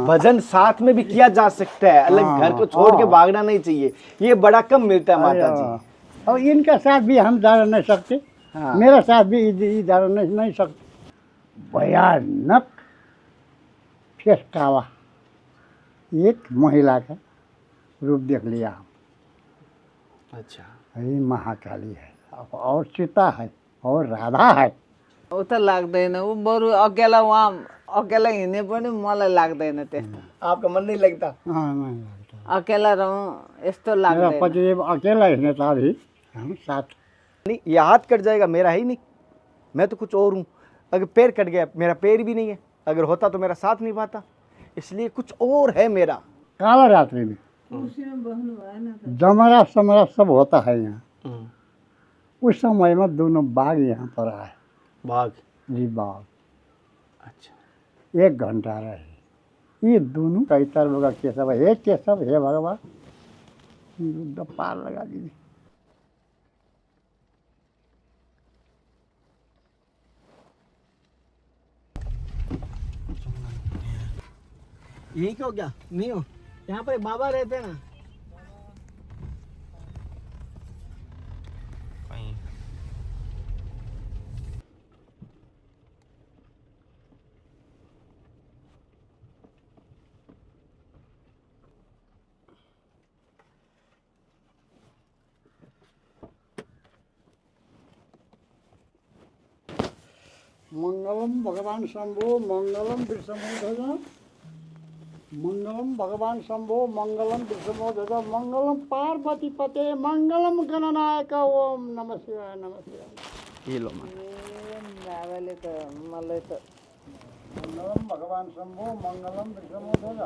भजन साथ में भी किया जा सकता है, अलग घर को छोड़ के भागना नहीं चाहिए, ये बड़ा कम मिलता है माता जी। और इनका साथ भी हम जा नहीं सकते, मेरा साथ भी जा नहीं सकते। भयानक फेस काला एक महिला का रूप देख लिया हम। अच्छा, ये महाकाली है और सीता है और राधा है। उता लाग्दैन, ऊ बरु अकेला वहाँ अकेला हिँड्ने पनि मलाई लाग्दैन त्यस्तो। आपका मन नहीं लगता? हाँ, नहीं लगता। अकेला रहूँ यस्तो मेरा लाग्दैन। पति अकेला हिँड्ने था अभी हम साथ। नहीं, ये हाथ कट जाएगा मेरा है ही नहीं, मैं तो कुछ और हूँ। अगर पैर कट गया, मेरा पैर भी नहीं है, अगर होता तो मेरा साथ नहीं पाता, इसलिए कुछ और है मेरा। काला रात्रि में जमरा समरा सब होता है यहाँ। उस समय में दोनों बाघ यहाँ पर आए। बाघ? जी, बाघ। अच्छा, 1 घंटा रहे। ये दोनों कई तरह का केशव, हे केशव हे भगवान, युद्ध पार लगा दीजिए। यही क्यों? क्या नहीं हो? यहाँ पर बाबा रहते हैं ना। मंगलम भगवान शंभो मंगलम विषमोध्वज, मंगलम भगवान शंभो मंगलम विषमोध्वज, मंगलम पार्वती पते मंगलम गणनायक, ओम नमः शिवाय नमः शिवाय। ये लो बाबाले त मलाई त मंगलम भगवान शंभो मंगलम विषमोध्वज।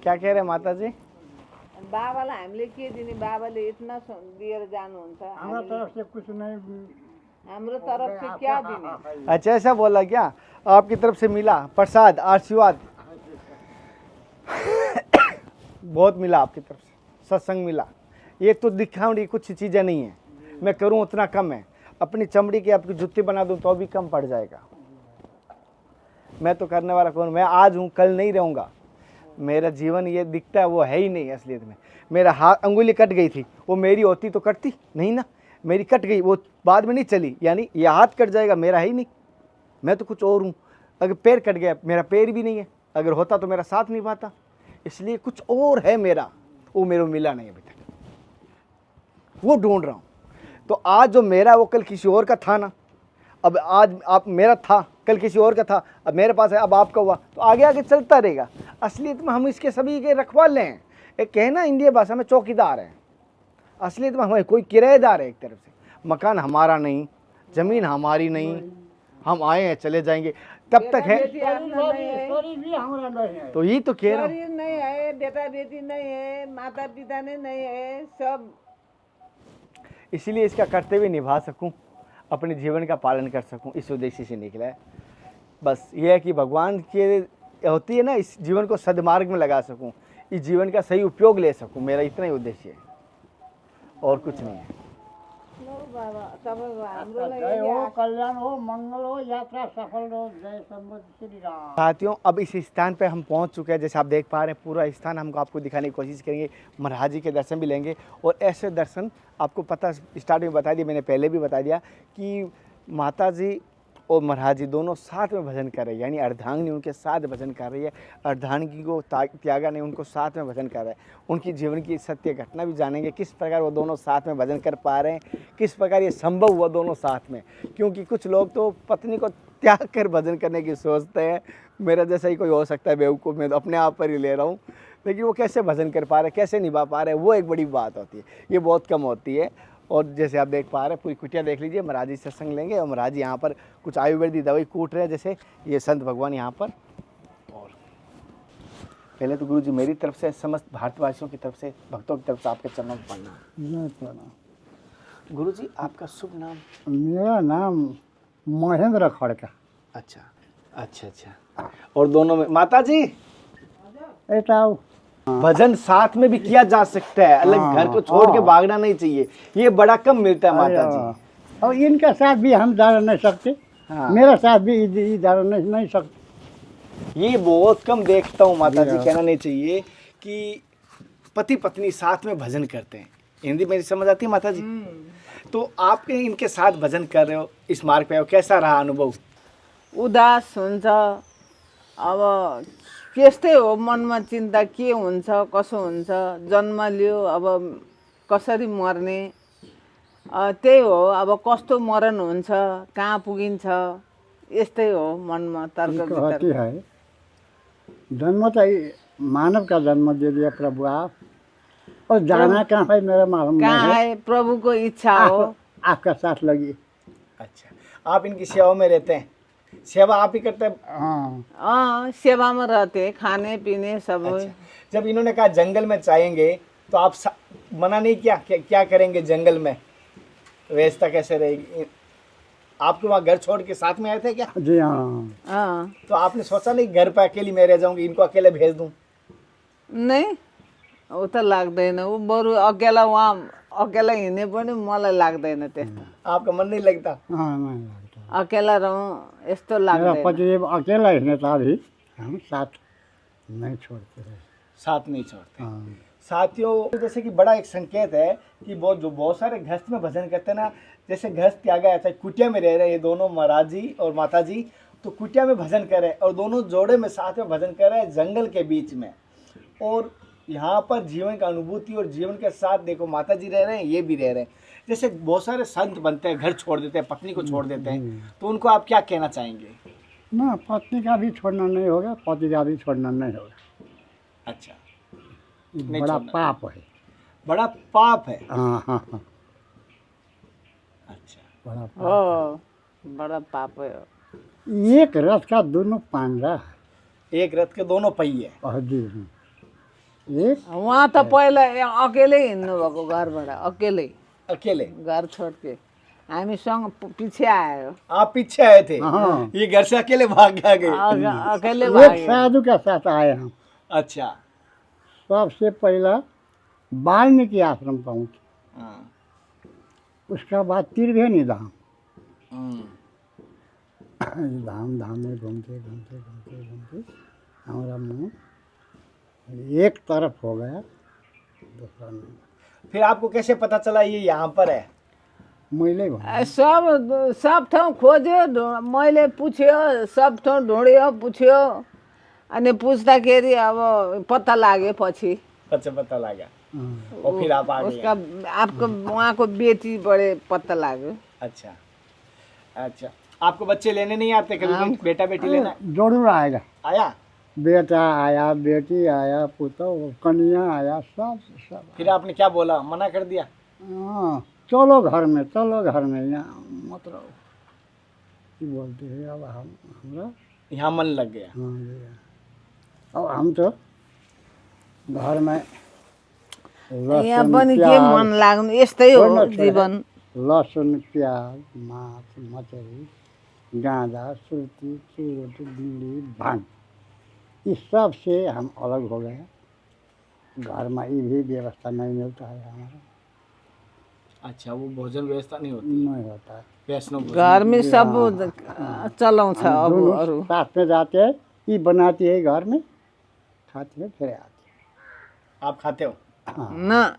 क्या कह रहे हैं माता जी? बाबालाई हामीले के दिने? बाबाले इतना दिएर जानुहुन्छ, हमारा तरफ से कुछ नहीं। हाम्रो तरफ से क्या दिने? अच्छा, ऐसा बोला क्या? आपकी तरफ से मिला प्रसाद, आशीर्वाद बहुत मिला आपकी तरफ से, सत्संग मिला। ये तो दिखावड़ी कुछ चीज़ें नहीं है, मैं करूं उतना कम है। अपनी चमड़ी की आपकी जुत्ती बना दूं तो भी कम पड़ जाएगा। मैं तो करने वाला कौन? मैं आज हूं, कल नहीं रहूँगा। मेरा जीवन ये दिखता है वो है ही नहीं असलियत में। मेरा हाथ अंगुली कट गई थी, वो मेरी होती तो कटती नहीं ना, मेरी कट गई, वो बाद में नहीं चली, यानी ये हाथ कट जाएगा मेरा है ही नहीं, मैं तो कुछ और हूँ। अगर पैर कट गया, मेरा पैर भी नहीं है, अगर होता तो मेरा साथ नहीं पाता, इसलिए कुछ और है मेरा, वो मेरे को मिला नहीं अभी तक, वो ढूंढ रहा हूँ। तो आज जो मेरा वो कल किसी और का था ना, अब आज आप मेरा था, कल किसी और का था, अब मेरे पास है, अब आपका हुआ, तो आगे आगे चलता रहेगा। असलियत में हम इसके सभी के रखवाले हैं। एक कहना इंडिया भाषा में चौकीदार हैं, असलियत में हमें कोई किराएदार है। एक तरफ से मकान हमारा नहीं, ज़मीन हमारी नहीं, हम आए हैं चले जाएंगे, तब तक है। तो यही तो कह रहा हूँ, नहीं है, बेटा बेटी नहीं है, माता पिता नहीं है, सब। इसीलिए इसका कर्तव्य निभा सकूं, अपने जीवन का पालन कर सकूं, इस उद्देश्य से निकला है। बस ये है कि भगवान की होती है ना, इस जीवन को सदमार्ग में लगा सकूं, इस जीवन का सही उपयोग ले सकूं, मेरा इतना ही उद्देश्य है, और कुछ नहीं है। जय हो, कल्याण हो, मंगल हो, यात्रा सफल हो, जय सम्बुद्ध श्री राम। साथियों, अब इस स्थान पे हम पहुंच चुके हैं, जैसे आप देख पा रहे हैं, पूरा स्थान हम आपको दिखाने की कोशिश करेंगे। महाराज जी के दर्शन भी लेंगे, और ऐसे दर्शन आपको पता, स्टार्ट में बता दिया, मैंने पहले भी बता दिया कि माता जी और महाराज जी दोनों साथ में भजन कर रहे हैं, यानी अर्धांगिनी उनके साथ भजन कर रही है, अर्धांगिनी को त्यागा नहीं, उनको साथ में भजन कर रहा है। उनकी जीवन की सत्य घटना भी जानेंगे, किस प्रकार वो दोनों साथ में भजन कर पा रहे हैं, किस प्रकार ये संभव हुआ दोनों साथ में। क्योंकि कुछ लोग तो पत्नी को त्याग कर भजन करने की सोचते हैं, मेरा जैसा ही कोई हो सकता है बेवकूफ़, मैं तो अपने आप पर ही ले रहा हूँ, लेकिन वो कैसे भजन कर पा रहे हैं, कैसे निभा पा रहे हैं, वो एक बड़ी बात होती है, ये बहुत कम होती है। और जैसे आप देख पा रहे हैं, पूरी कुटिया देख लीजिए, महाराज जी सत्संग लेंगे, और महाराज जी यहाँ पर कुछ आयुर्वेदिक दवाई कूट रहे हैं, जैसे ये संत भगवान यहाँ पर। और पहले तो गुरु जी मेरी तरफ से, समस्त भारतवासियों की तरफ से, भक्तों की तरफ से आपके चरणों में प्रणाम। गुरु जी आपका शुभ नाम? मेरा नाम महेंद्र खड़का। अच्छा अच्छा अच्छा। और दोनों में माता जी ऐसा भजन साथ में भी किया जा सकता है, अलग हाँ, घर को छोड़ के हाँ। भागना नहीं चाहिए, ये बड़ा कम मिलता है माता जी। और इनका साथ भी हम जा नहीं सकते, हाँ। मेरा साथ भी ये जा नहीं सकते। ये बहुत कम देखता हूँ माता जी, हाँ। कहना नहीं चाहिए कि पति पत्नी साथ में भजन करते हैं। हिंदी मेरी समझ आती है माता जी? तो आप इनके साथ भजन कर रहे हो, इस मार्ग पे हो, कैसा रहा अनुभव? उदास हुन्छ, अब त्यस्तै हो, मनमा चिन्ता के हुन्छ कसो हुन्छ, जन्म लियो अब कसरी मर्ने, त्यही हो, अब कस्तो मरण हुन्छ, कहाँ पुगिन्छ, यस्तै हो मनमा तर्क कहती वितर्क। है जन्म तो मानव का जन्म दे दिया प्रभु आप, और जाना कहाँ है मेरा मालूम कहाँ नहीं है। है, प्रभुको इच्छा हो। आपका साथ लगी। अच्छा, आप इनकी सेवा में रहते हैं, सेवा आप ही करते हैं? हाँ, सेवामा रहते, खाने पीने सब। अच्छा, जब इन्होंने कहा जंगल में चाहेंगे तो आप मना नहीं किया? क्या करेंगे जंगल में, व्यवस्था कैसे रहेगी? आपके वहाँ घर छोड़ के साथ में आए थे क्या? जी हाँ। हाँ, तो आपने सोचा नहीं घर पे अकेली मैं रह जाऊंगी, इनको अकेले भेज दूं? नहीं, ऊ त लाग्दैन, ऊ बरु अकेला वहाँ अकेला हिँड्ने पनि मलाई लाग्दैन त्यस्तो। आपका मन नहीं लगता? हाँ नहीं लगता। अकेला रहूँ यस्तो मेरा लाग्दैन। पति अकेला ही था भी, हम साथ नहीं छोड़ते रहे। साथ नहीं छोड़ते। हाँ। साथियों, जैसे कि बड़ा एक संकेत है कि बहुत सारे गृहस्थ में भजन करते हैं ना, जैसे गृहस्थ क्या गया, चाहे कुटिया में रह रहे हैं ये दोनों महाराज जी और माता जी, तो कुटिया में भजन कर रहे हैं और दोनों जोड़े में साथ में भजन कर रहे हैं जंगल के बीच में, और यहाँ पर जीवन का अनुभूति और जीवन के साथ देखो माता जी रह रहे हैं, ये भी रह रहे हैं। जैसे बहुत सारे संत बनते हैं, घर छोड़ देते हैं, पत्नी को छोड़ देते हैं, तो उनको आप क्या कहना चाहेंगे? ना, पत्नी का भी छोड़ना नहीं होगा, पति का भी छोड़ना नहीं होगा। अच्छा, ये नहीं बड़ा छोड़ना। पाप है। बड़ा पाप है। हाँ हाँ हाँ, अच्छा, बड़ा पाप। हो, बड़ा पाप है। एक रथ का दोनों पांडा है। एक रथ के दोनों पहिए। जी हाँ। एक उहाँ त पहिला अकेलै हिँड्नु भएको घरबाट, अकेलै अकेले? घर छोड के हामीसँग पछि आयो। आप पीछे आए थे? हाँ। ये घर से अकेले भाग गए? अकेले एक भागे। साधु के साथ आए हम। अच्छा। सबसे पहला वाल्मीकि आश्रम पहुँचे, हाँ। उसका बाद त्रिवेणी धाम। हम्म। धाम धाम में घूमते घूमते घूमते घूमते हमारा मुँह एक तरफ हो गया, दूसरा नहीं। फिर आपको कैसे पता चला ये यहाँ पर है? मैले भने सब ठाउँ खोज्यो, मैले पुछ्यो, सब ठाउँ ढुँड्यो पुछ्यो, अनि पुछ्दाखेरि अब पत्ता लाग्यो पछि। अच्छा, पता लगा हाँ। और फिर आप आ गए? उसका आपको उहाँको बेटी बड़े पत्ता लाग्यो। अच्छा अच्छा, आपको बच्चे लेने नहीं आते कभी? बेटा बेटी लेना जरूर आएगा। आया? बेटा आया, बेटी आया, पुतो कन्या आया, सब सब। फिर आपने क्या बोला, मना कर दिया? हाँ, चलो घर में, चलो घर में, यहाँ मत रहो। ये बोलते हैं अब हमरा यहाँ मन लग गया? हाँ जी। अब हम तो घर में यहाँ लहसुन पनि के प्याज, मन लाग्नु, यस्तै हो छोड्न छोड्न। जीवन। लहसुन प्याज, माछ मछली, गाँजा, सुर्ती, चुरोटी, बीड़ी, भांग, इस सब से हम अलग हो गए। घर में ये भी व्यवस्था नहीं मिलता है हमारा। अच्छा, वो भोजन व्यवस्था नहीं होती? नहीं होता है। वैष्णव भोजन? घर में सब चलाउँछ हम अब दोनों अरू। साथ में जाते हैं, ये बनाती है घर में, खाते हैं फिर आते हैं। आप खाते हो? हाँ न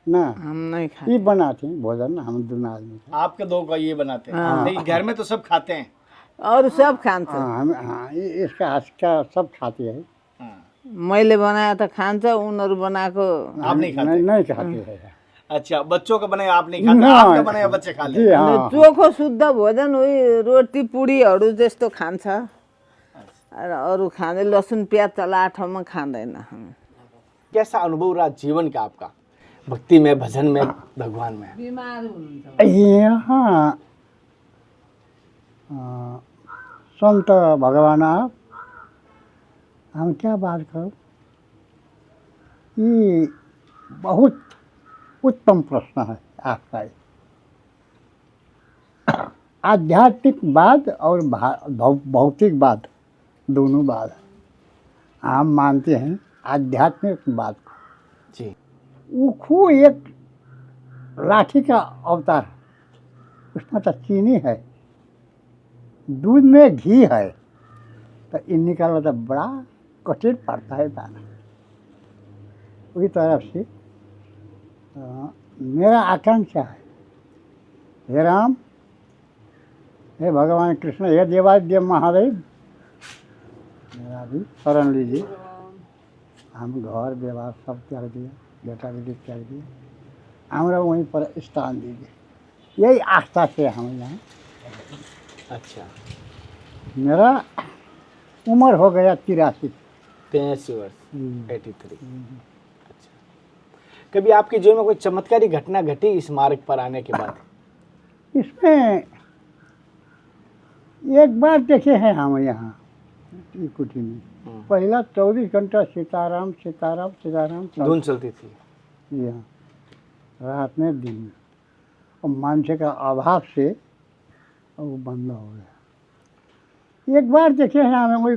ना, हम नहीं खाते। ये बनाते हैं भोजन, हम दोनों आदमी खाते आपके दो का ये बनाते हैं? हाँ। नहीं, घर में तो सब खाते हैं। अरू सब खान्छ। हैं। हाँ, हम हाँ, इसका हाथ का सब खाते हैं। हाँ। मैले बनाए त खान्छ, उनीहरू बनाएको आप नहीं खाते? नहीं खाते हैं। अच्छा, बच्चों का बनाया आप नहीं खाते, ना। आपका बनाया बच्चे खा जी ले? हाँ। चोखो शुद्ध भोजन उही रोटी पुडीहरू जस्तो खान्छ, अरू खाँदै लसुन प्याज चला ठाउँमा खाँदैन। कैसा अनुभव रहा जीवन का आपका, भक्ति में, भजन में, भगवान में? बिमार हुनुहुन्छ। यहाँ संत भगवान आप, हम क्या बात करो, ये बहुत उत्तम प्रश्न है आपका। आध्यात्मिकवाद और भौतिकवाद दोनों बात है। हम मानते हैं आध्यात्मिक बात को। जी। उखू एक लाठी का अवतार, उसमें तो चीनी है, दूध में घी है, तो इन निकालना तो बड़ा कठिन पड़ता है पाना। उसी तरफ से मेरा आकांक्षा है, हे राम, हे भगवान कृष्ण, हे देवादिदेव महादेव, मेरा भी शरण लीजिए। हम घर व्यवहार सब त्याग दिया, बेटा बेटी त्याग दिया, हमारा वहीं पर स्थान दीजिए। यही आस्था से हम यहाँ। अच्छा। मेरा उम्र हो गया 83 वर्ष 83। अच्छा। कभी आपके जीवन में कोई चमत्कारी घटना घटी इस मार्ग पर आने के बाद? इसमें एक बार देखे हैं हम यहाँ कुटी में, पहला 24 घंटा सीताराम सीताराम सीताराम धुन चलती थी यहाँ, रात में दिन में, और मानसिक का अभाव से वो बंद हो गया। एक बार देखे हैं हमें, वही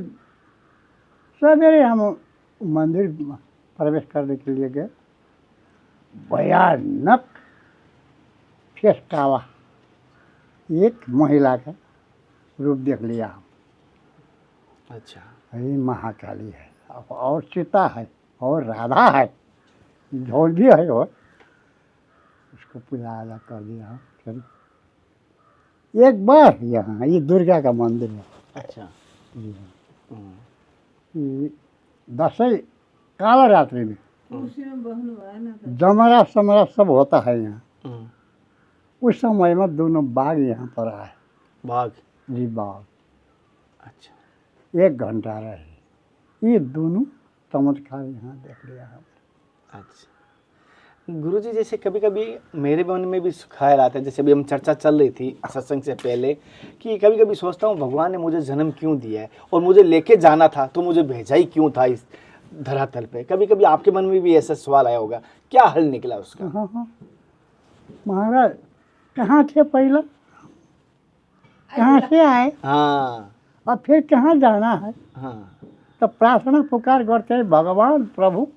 सवेरे हम मंदिर प्रवेश करने के लिए गए, भयानक फेस काला एक महिला का रूप देख लिया हम। अच्छा। ये महाकाली है, और सीता है, और राधा है, झोल भी है, और उसको पूजा कर दिया। फिर एक बार यहाँ ये दुर्गा का मंदिर है। अच्छा। जी हाँ। ये दसैं काला रात्रि में जमरा समरा सब होता है यहाँ। उस समय में दोनों बाघ यहाँ पर आए। बाघ? जी बाघ। अच्छा। 1 घंटा रहे, ये दोनों चमत्कार यहाँ देख लिया हम। अच्छा। गुरुजी, जैसे कभी कभी मेरे मन में भी ख्याल आता है, जैसे अभी हम चर्चा चल रही थी सत्संग से पहले, कि कभी कभी सोचता हूँ भगवान ने मुझे जन्म क्यों दिया है, और मुझे लेके जाना था तो मुझे भेजा ही क्यों था इस धरातल पे। कभी कभी आपके मन में भी ऐसा सवाल आया होगा, क्या हल निकला उसका? हाँ हाँ, महाराज कहाँ थे पहले, कहाँ से आए, हाँ, और फिर कहाँ जाना है। हाँ। तो प्रार्थना पुकार करते हैं, भगवान प्रभु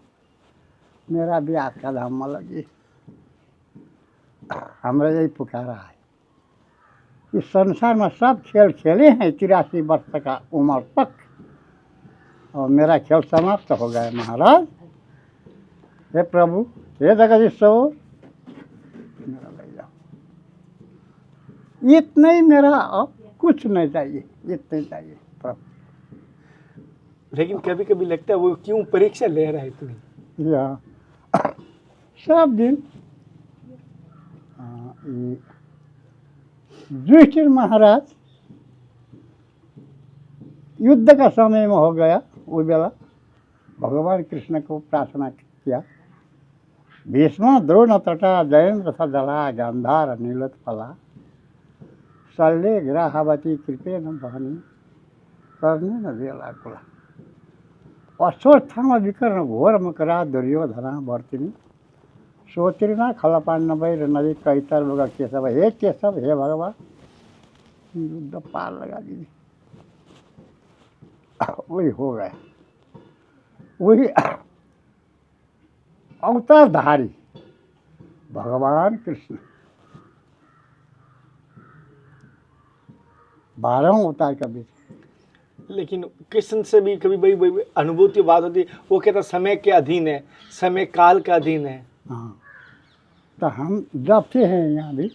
मेरा भी आपका धाम में लगी। हमरा यही पुकारा है। इस संसार में सब खेल खेले हैं 83 वर्ष का उम्र तक, और मेरा खेल समाप्त हो गया महाराज। हे प्रभु, हे जगदीश्वर, मेरा ले जाओ। इतना ही मेरा, अब कुछ नहीं चाहिए, इतना ही चाहिए प्रभु। लेकिन कभी कभी लगता है वो क्यों परीक्षा ले रहा है इतनी? या सब दिन युधिष्ठिर महाराज युद्ध का समय में हो गया, वो बेला भगवान कृष्ण को प्रार्थना किया, भीष्म द्रोण तटा जयेंद्र सदला गांधार नीलोत्पला शल्ये ग्राहावती कृपेण बहनी कर्णेन वेलाकुला अश्वत्थामा विकर्ण घोर मकरा दुर्योधना वर्तिनी सोतीर्णा खलपांडवैर नदी कैतर्वग केशव, हे केशव, हे भगवान, युद्ध पार लगा दीजिए। वही हो गया, वही अवतारधारी भगवान कृष्ण 12 अवतार का बीच। लेकिन कृष्ण से भी कभी बड़ी अनुभूति बात होती है, वो कहता समय के अधीन है, समय काल का अधीन है। हाँ, तो हम जपते हैं यहाँ भी,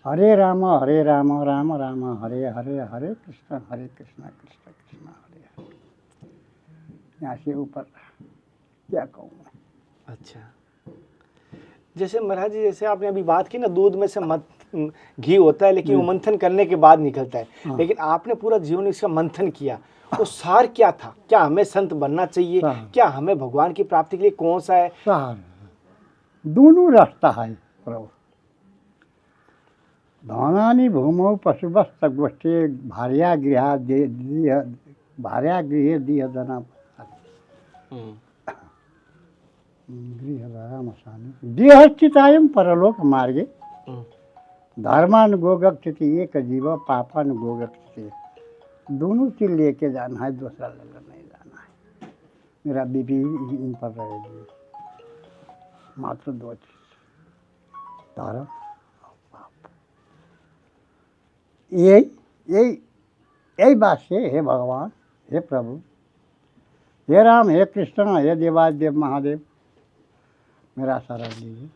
हरे राम राम राम हरे हरे, हरे कृष्ण कृष्ण कृष्ण हरे हरे। यहाँ से ऊपर क्या कहूँ मैं। अच्छा। जैसे महाराज जी, जैसे आपने अभी बात की ना, दूध में से घी होता है, लेकिन वो मंथन करने के बाद निकलता है। हाँ। लेकिन आपने पूरा जीवन इसका मंथन किया, वो सार क्या था? क्या हमें संत बनना चाहिए? क्या हमें भगवान की प्राप्ति के लिए कौन सा है सार? दोनों रास्ता है प्रभु। धनानि भूमौ पशुवस्त गोष्ठी भार्या गृह दिह जना गृहमसानी देहस्थितायं परलोक मार्गे धर्मानुगोगति एक जीव पापानुगोगति। दोनों चीज लेके जाना है, दूसरा लेकर नहीं जाना है। मेरा बीपी इन पर रहेगी। मात्र 2 चीज, धर्म और पाप। यही यही यही बात से हे भगवान, हे प्रभु, हे राम, हे कृष्ण, हे देवादेव महादेव, मेरा शरण लीजिए।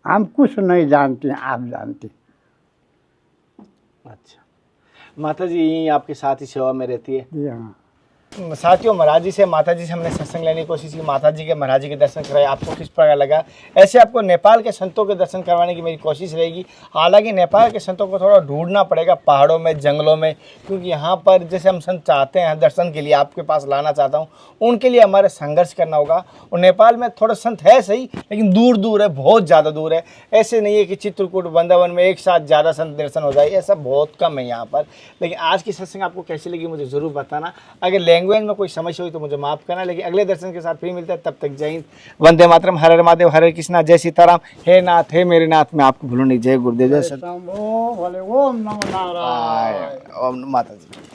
हम कुछ नहीं जानते, आप जानते। अच्छा, माता जी यहीं आपके साथ ही सेवा में रहती है। जी हाँ। साथियों, महाराज जी से, माता जी से हमने सत्संग लेने की कोशिश की, माता जी के, महाराज जी के दर्शन कराए। आपको किस प्रकार लगा? ऐसे आपको नेपाल के संतों के दर्शन करवाने की मेरी कोशिश रहेगी। हालांकि नेपाल के संतों को थोड़ा ढूंढना पड़ेगा पहाड़ों में, जंगलों में, क्योंकि यहाँ पर जैसे हम संत चाहते हैं दर्शन के लिए, आपके पास लाना चाहता हूँ, उनके लिए हमारे संघर्ष करना होगा। और नेपाल में थोड़ा संत है सही, लेकिन दूर दूर है, बहुत ज़्यादा दूर है। ऐसे नहीं है कि चित्रकूट, वृंदावन में एक साथ ज़्यादा संत दर्शन हो जाए, ऐसा बहुत कम है यहाँ पर। लेकिन आज की सत्संग आपको कैसी लगी मुझे ज़रूर बताना। अगर लैंग्वेज में कोई समस्या हुई तो मुझे माफ़ करना। लेकिन अगले दर्शन के साथ फिर मिलते हैं, तब तक जय हिंद, वंदे मातरम, हर हर महादेव, हरे कृष्णा, जय सीताराम। हे नाथ, हे मेरे नाथ, मैं आपको भूलूं नहीं। जय गुरुदेव, जय सत। शंभो भले, ओम नमो नारायण। ओम माता जी।